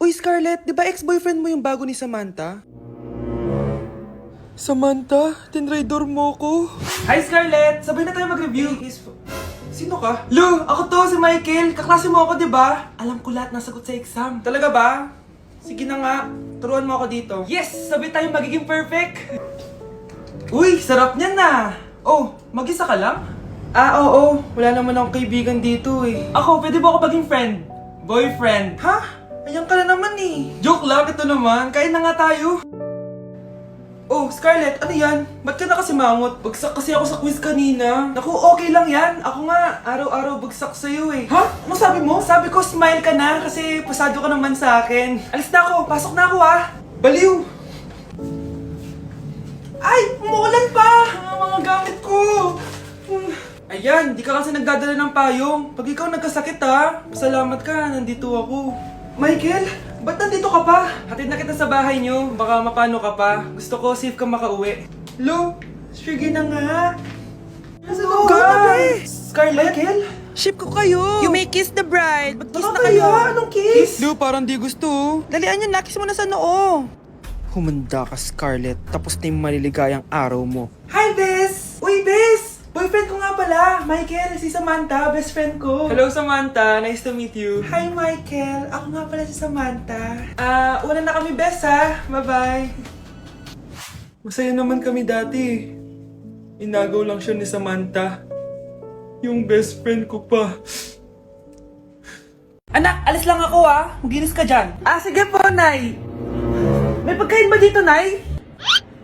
Uy, Scarlett, di ba ex-boyfriend mo yung bago ni Samantha? Samantha, tinraidor mo ko. Hi, Scarlett! Sabay na tayo mag-review. Sino ka? Lu, ako to, si Michael. Kaklase mo ako, di ba? Alam ko lahat ng sagot sa exam. Talaga ba? Sige na nga, turuan mo ako dito. Yes! Sabay tayo magiging perfect! Uy, sarap niyan na! Oh, mag-isa ka lang? Oo. Wala naman akong kaibigan dito eh. Ako, pwede ba ako maging friend? Boyfriend? Ha? Ayan ka na naman eh. Joke lang, ito naman. Kain na nga tayo. Oh, Scarlett, ano yan? Ba't ka na kasi mangot? Bagsak kasi ako sa quiz kanina. Naku, okay lang yan. Ako nga, araw-araw bagsak sa'yo eh. Ha? Ano sabi mo? Sabi ko, smile ka na kasi pasado ka naman sa akin. Alis na ako, pasok na ako ah. Baliw! Ay, umuulan pa! Ang mga gamit ko! Ayan, di ka kasi nagdadala ng payong. Pag ikaw nagkasakit ha, pasalamat ka, nandito ako. Michael, ba't nandito ka pa? Hatid na kita sa bahay niyo, baka mapano ka pa. Gusto ko safe ka makauwi. Lo, sige na nga. Nasa loob ka? Scarlett? Michael? Ship ko kayo! You may kiss the bride! Mag-kiss na Baka kayo! kaya? Anong kiss? Lu, parang di gusto. Dalian yun, nakis mo na sa noo. Humanda ka, Scarlett. Tapos na yung maliligayang araw mo. Hi, Bes! Uy, Bes! Boyfriend ko nga pala, Michael, si Samantha, best friend ko. Hello, Samantha. Nice to meet you. Hi, Michael. Ako nga pala si Samantha. Una na kami, Bes, ha? Bye-bye. Masaya naman kami dati. Inagaw lang siya ni Samantha. Yung best friend ko pa. Anak, alis lang ako ah. Maginis ka dyan. Sige po, Nay. May pagkain ba dito, Nay?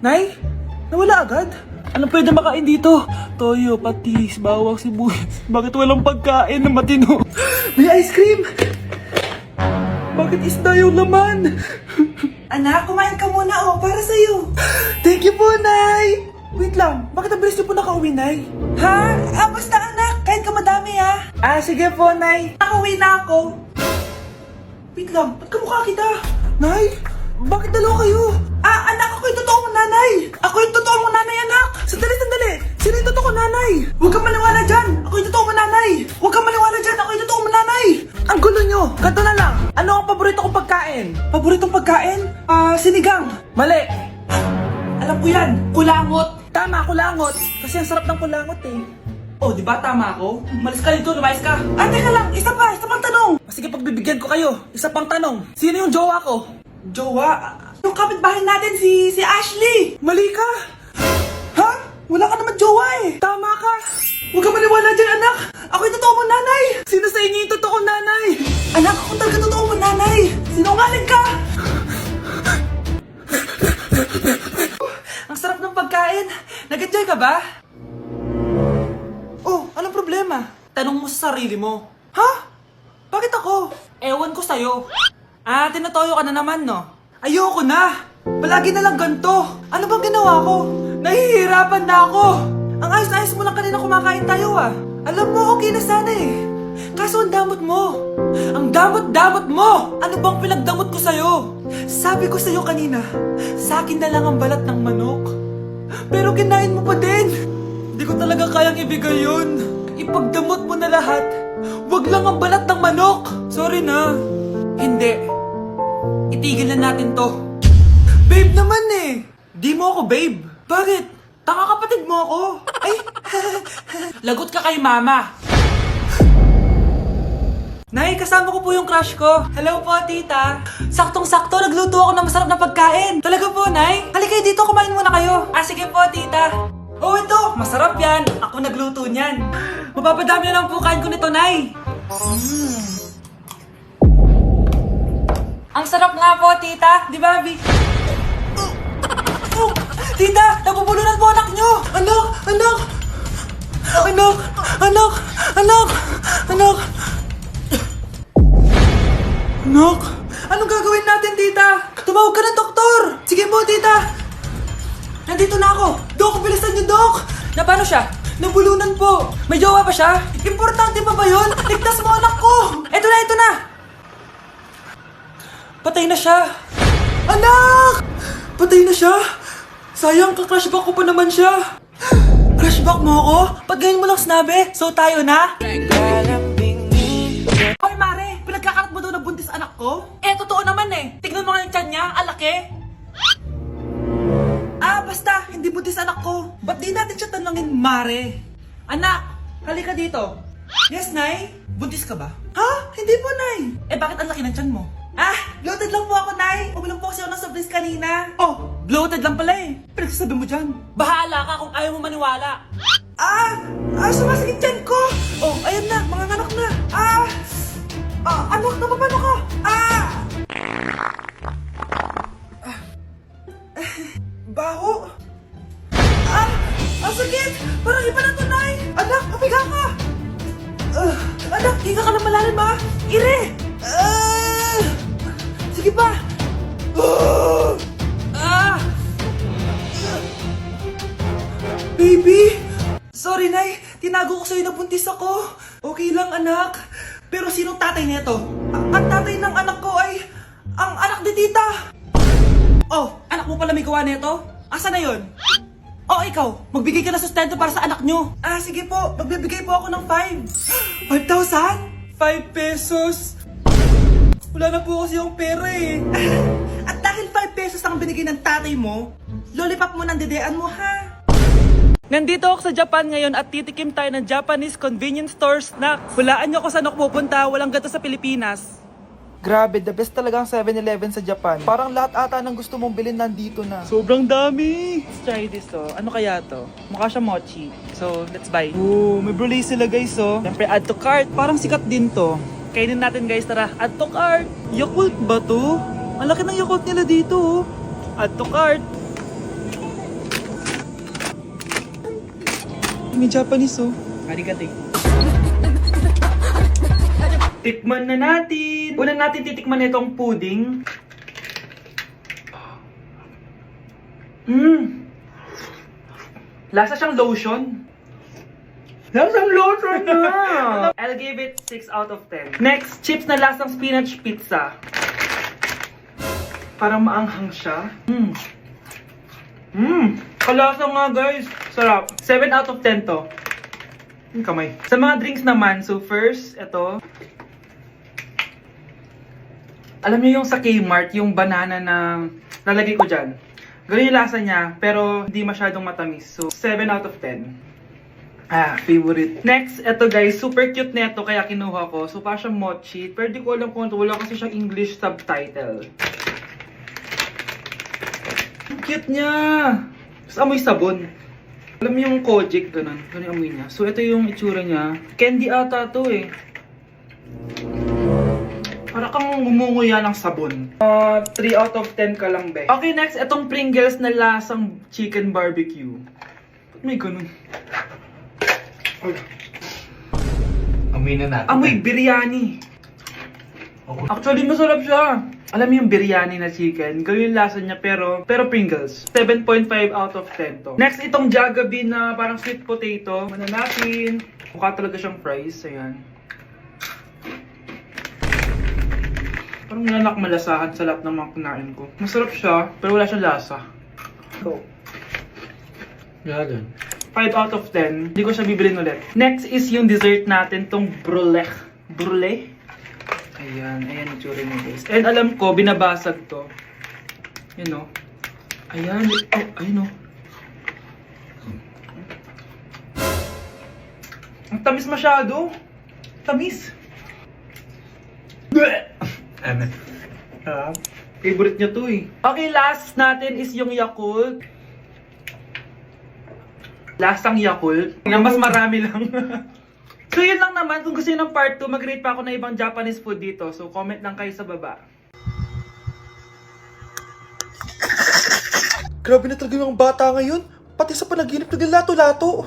Nay? Nawala agad? Ano pwede makain dito? Toyo, patis, bawang, sibuyas. Bakit walang pagkain na matino? May ice cream! Bakit isda yung laman? Anak, kumain ka muna oh, para sa'yo. Thank you po, Nay! Wait lang, bakit ang bilis niyo po nakauwi, Nay? Ha? Basta anak, kahit ka madami ah. Sige po, Nay. Nakauwi na ako. Wait lang, ba't kamukha kita? Nay, bakit dalawa kayo? Anak, ako yung totoo mong nanay. Ako yung totoo mong nanay, anak. Sandali! Sino yung totoo ko, Nanay? Huwag kang maniwala dyan. Ako yung totoo mong nanay. Huwag kang maniwala dyan. Ako yung totoo mong nanay. Ang gulo nyo! Ganto na lang! Ano ang paborito kong pagkain? Paboritong pagkain? Sinigang. Mali! Alam ko yan. Kulangot. Tama, kulangot. Kasi ang sarap ng kulangot eh. Oh, di ba tama ako? Malis ka dito, lumayas ka. Teka lang. Isa pang tanong. Sige, pagbibigyan ko kayo. Isa pang tanong. Sino yung jowa ko? Jowa? Yung kapitbahay natin, si Ashley. Mali ka! Ha? Wala ka naman jowa eh. Tama ka! Huwag kang maniwala dyan, anak. Ako yung totoo mong nanay. Sino sa inyo yung totoong nanay? Anak, ako talaga totoo mong nanay. Sinungaling ka. Ang sarap ng pagkain. Nag-enjoy ka ba? Oh, anong problema? Tanong mo sa sarili mo. Ha? Bakit ako? Ewan ko sa'yo. Tinatoyo ka na naman, no? Ayoko na! Palagi na lang ganito. Ano bang ginawa ko? Nahihirapan na ako. Ang ayos-ayos mo lang kanina kumakain tayo ah. Alam mo, okay na sana eh. Kaso ang damot mo. Ang damot-damot mo! Ano bang pinagdamot ko sa'yo? Sabi ko sa'yo kanina, sa akin na lang ang balat ng manok. Pero kinain mo pa din. Hindi ko talaga kayang ibigay yun. Ipagdamot mo na lahat. Wag lang ang balat ng manok. Sorry na. Hindi. Itigil na natin to. Babe naman eh. Di mo ako babe. Bakit? Tanga kapatid mo ako. Ay. Lagot ka kay mama. Nay, kasama ko po yung crush ko. Hello po, tita. Saktong-sakto, nagluto ako ng masarap na pagkain. Talaga po, Nay? Halika dito, kumain muna kayo. Sige po, tita. Oh, ito, masarap yan. Ako nagluto niyan. Mapapadami na lang po kain ko nito, Nay. Ang sarap nga po, tita. Di ba, Bi? Tita, nabubulunan po anak nyo. Anak. Anak, anong gagawin natin, tita? Tumawag ka ng doktor! Sige po, tita! Nandito na ako! Dok, bilisan niyo, Dok! Na paano siya? Nabulunan po! May jowa pa siya? Importante pa ba yun? Ligtas mo anak ko! Ito na! Patay na siya! Anak! Patay na siya? Sayang, ka-crushback ko pa naman siya! Crushback mo ako? Pag ngayon mo lang sinabi, so tayo na? Hoy, Mare! Pinagkakarat mo daw na buntis anak ko? Totoo naman malaki? Basta, hindi buntis anak ko. Ba't di natin siya tanungin, Mare? Anak, halika dito. Yes, Nay? Buntis ka ba? Ha? Hindi po, Nay. Bakit ang laki ng tiyan mo? Bloated lang po ako, Nay. Uminom po kasi ako ng soft drinks kanina. Oh, bloated lang pala eh. Pinagsasabi mo dyan. Bahala ka kung ayaw mo maniwala. Sumasakit tiyan ko. Oh, ayan na, mga anak na. Anak, napapano ka? Baho. Ang sakit. Parang iba na to, Nay. Anak, papiga ka. Anak, higa ka lang malalim, ha? Ire. Sige pa. Baby. Sorry, Nay. Tinago ko sa'yo na buntis ako. Okay lang, anak. Pero sinong tatay nito? Ang tatay ng anak ko ay ang anak ni tita. Oh, anak mo pala may gawa nito? Asa na yun? Oh, ikaw, magbigay ka na sustento para sa anak nyo. Sige po, magbibigay po ako ng 5. 5,000? 5 pesos? Wala na po kasi yung pera eh. At dahil 5 pesos ang binigay ng tatay mo, lollipop mo ng dedean mo, ha? Nandito ako sa Japan ngayon at titikim tayo ng Japanese convenience store snacks. Hulaan nyo kung saan ako pupunta, walang gato sa Pilipinas. Grabe, the best talaga ang 7-Eleven sa Japan. Parang lahat ata ng gusto mong bilhin nandito na. Sobrang dami! Let's try this, oh. Ano kaya to? Mukha siya mochi. So, let's buy. Oh, may brulee sila, guys, oh. Siyempre, add to cart. Parang sikat din to. Kainin natin, guys, tara. Add to cart. Yakult ba to? Ang laki ng Yakult nila dito, oh. Add to cart. May Japanese, oh. Arigato. Tikman na natin. Una natin titikman itong pudding. Lasa siyang lotion. Lasang lotion na! I'll give it 6 out of 10. Next, chips na lasang spinach pizza. Parang maanghang siya. Kalasa nga, guys. Sarap. 7 out of 10 to. Yung kamay. Sa mga drinks naman, so first, ito. Alam niyo yung sa Kmart, yung banana na nalagay ko dyan. Ganun yung lasa niya, pero hindi masyadong matamis. So, 7 out of 10. Favorite. Next, ito guys, super cute nito kaya kinuha ko. So, parang siyang mochi. Pero di ko alam kung ito. Wala kasi siyang English subtitle. Ang cute niya! Tapos amoy sabon. Alam mo yung Kojic, ganun. Ganun yung amoy niya. So, ito yung itsura niya. Candy ata to eh. Para kang gumunguya ng sabon. 3 out of 10 ka lang, be. Okay, next, itong Pringles na lasang chicken barbecue. Ba't may ganun? Amoy na natin. Amoy biryani. Actually, masarap siya. Alam mo yung biryani na chicken, ganun yung lasa niya, pero Pringles. 7.5 out of 10 to. Next, itong Jollibee na parang sweet potato. Mana natin. Mukha talaga siyang fries. Ayan. Parang nanak malasahan sa lahat ng mga kinain ko. Masarap siya, pero wala siyang lasa. Go. Yan. 5 out of 10. Hindi ko siya bibilin ulit. Next is yung dessert natin, tong brulee. Brulee? Ayan, ayan yung tsura niya, guys. And alam ko, binabasag to. Yun, o. Ayan, oh, ayun, o. Ang tamis masyado. Tamis. Favorite niya to eh. Okay, last natin is yung Yakult. Lasang Yakult. Na mas marami lang. So yun lang naman. Kung gusto nyo ng part 2, mag-rate pa ako ng ibang Japanese food dito. So comment lang kayo sa baba. Grabe na talaga yung bata ngayon. Pati sa panaginip naglato-lato.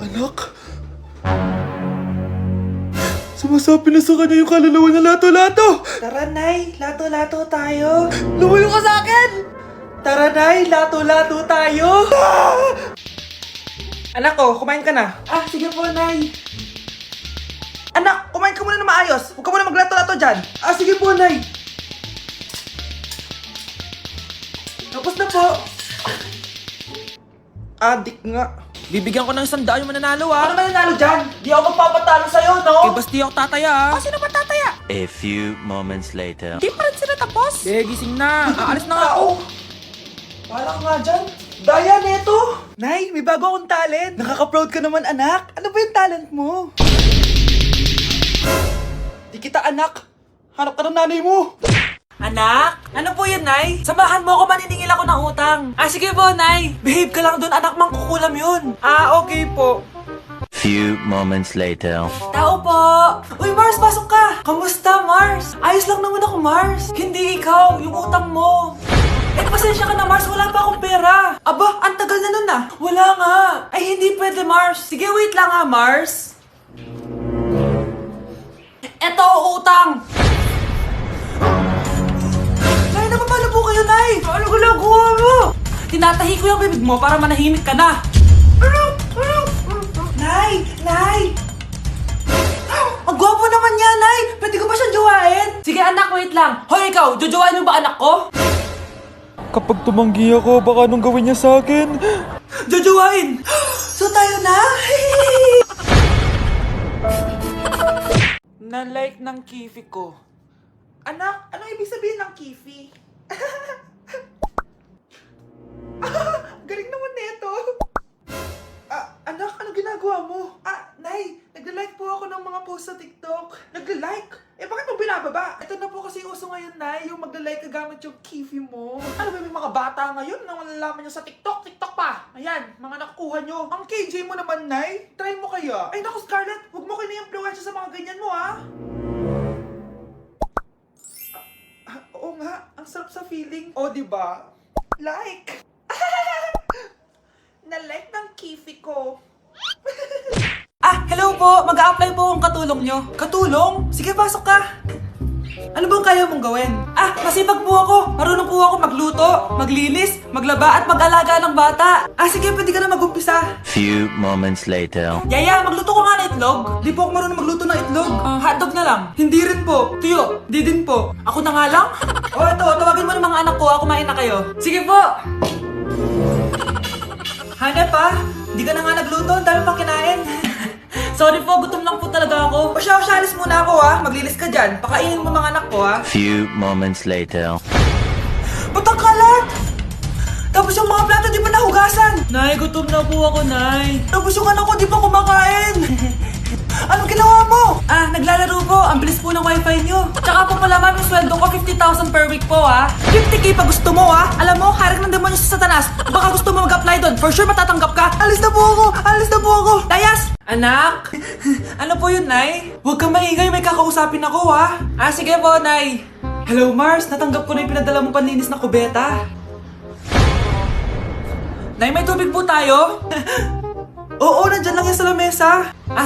Anak. Sumasabi na sa kanya yung kaluluwa na lato-lato. Tara, Nay. Lato-lato tayo. Lumayo ka sa akin. Tara, Nay. Lato-lato tayo. Anak ko, kumain ka na. Sige po, Nay. Anak, kumain ka muna na maayos. Huwag ka muna maglato-lato dyan. Sige po, Nay. Tapos na po. Adik nga. Bibigyan ko ng 100 yung mananalo, Ano mananalo dyan? Di ako magpapatalo sa'yo, no? Basti ako tataya, Sino ba tataya? A few moments later. Di pa rin sila tapos. Gising na. Aalis na nga ako. Wala ka nga dyan. Daya, neto! Nay, may bago akong talent. Nakaka-proud ka naman, anak. Ano ba yung talent mo? Di kita anak. Hanap ka ng nanay mo. Anak? Ano po yun, Nay? Samahan mo ako, maniningil ako ng utang. Sige po, Nay. Behave ka lang doon, anak, mangkukulam yun. Okay po. Few moments later. Tao po! Uy, Mars, pasok ka! Kamusta, Mars? Ayos lang naman ako, Mars. Hindi ikaw, yung utang mo. Pasensya ka na, Mars. Wala pa akong pera. Aba, ang tagal na nun ah. Wala nga. Ay, hindi pwede, Mars. Sige, wait lang ha, Mars. Eto, utang! Nay, napapalo po kayo, Nay! Ano ginagawa mo? Tinatahi ko yung bibig mo para manahimik ka na. Nay! Nay! Ang gwapo naman niya, Nay! Pwede ko ba siyang jowain? Sige, anak, wait lang. Hoy, ikaw, jojowain mo ba anak ko? Kapag tumanggi ako, baka anong gawin niya sa akin? Jojowain! So tayo na? Na-like ng kifi ko. Anak, ano ibig sabihin ng kifi? Galing naman nito. Anak, ano ginagawa mo? Nay, nagla-like po ako ng mga post sa TikTok. Nagla-like? Bakit mo binababa? Ito na po kasi uso ngayon, Nay, yung magla-like ka gamit yung kifi mo. Ano ba, may mga bata ngayon na malalaman nyo sa TikTok? TikTok pa! Ayan, mga nakukuha nyo. Ang KJ mo naman, Nay. Try mo kaya. Ay, naku, Scarlett, huwag mo kayo na-influensya sa mga ganyan mo, ha? Oo nga, ang sarap sa feeling. O, diba? Like! Na-like ng kifi ko. Hello po. Mag-a-apply po akong katulong nyo. Katulong? Sige, pasok ka. Ano bang kaya mong gawin? Masipag po ako. Marunong po ako magluto, maglinis, maglaba at mag-alaga ng bata. Sige, pwede ka na mag-umpisa. Few moments later. Yaya, magluto ko nga ng itlog. Di po ako marunong magluto ng itlog. Hotdog na lang. Hindi rin po. Tuyo, di din po. Ako na nga lang? Ito, tawagin mo ng mga anak ko. Kumain na kayo. Sige po. Hanep di ka na nga nagluto. Ang dami pang kinain. Sorry po, gutom lang po talaga ako. Alis muna ako maglilis ka dyan. Pakainin mo mga anak ko Few moments later. Ba't ang kalat? Tapos yung mga plato di pa nahugasan. Nay, gutom na po ako, Nay. Tapos yung anak ko di pa kumakain. Anong ginawa mo? Naglalaro po. Ang bilis po ng wifi nyo. Tsaka po pala ma'am, yung sweldo ko 50,000 per week po 50k pa gusto mo Alam mo, harik ng demonyo sa Satanas. Baka gusto mo mag-apply doon. For sure matatanggap ka. Alis na po ako. Dayas! Anak! Ano po yun, Nay? Huwag kang maingay, may kakausapin ako sige po, Nay. Hello, Mars. Natanggap ko na yung pinadala mong panlinis na kubeta. Nay, may tubig po tayo? Oo, nandyan lang yan sa lamesa.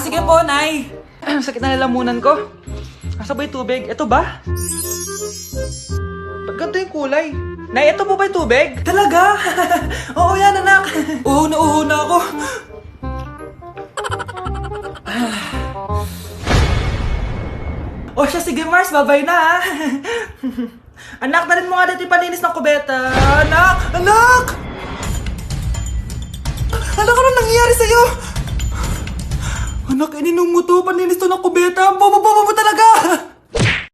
Sige po, Nay. Sakit na lalamunan ko. Asa ba yung tubig? Ito ba? Ba't ganito yung kulay? Nay, ito po ba yung tubig? Talaga? Oo yan, anak. Uho na ako. Siya, sige Mars, babay na Anak, dalhin mo nga dito yung palinis ng kubeta. Anak! Anak! Anak, ano nangyayari sa'yo? Anak, ininom mo to. Paninis to ng kubeta. Ang bobo-bobo mo talaga.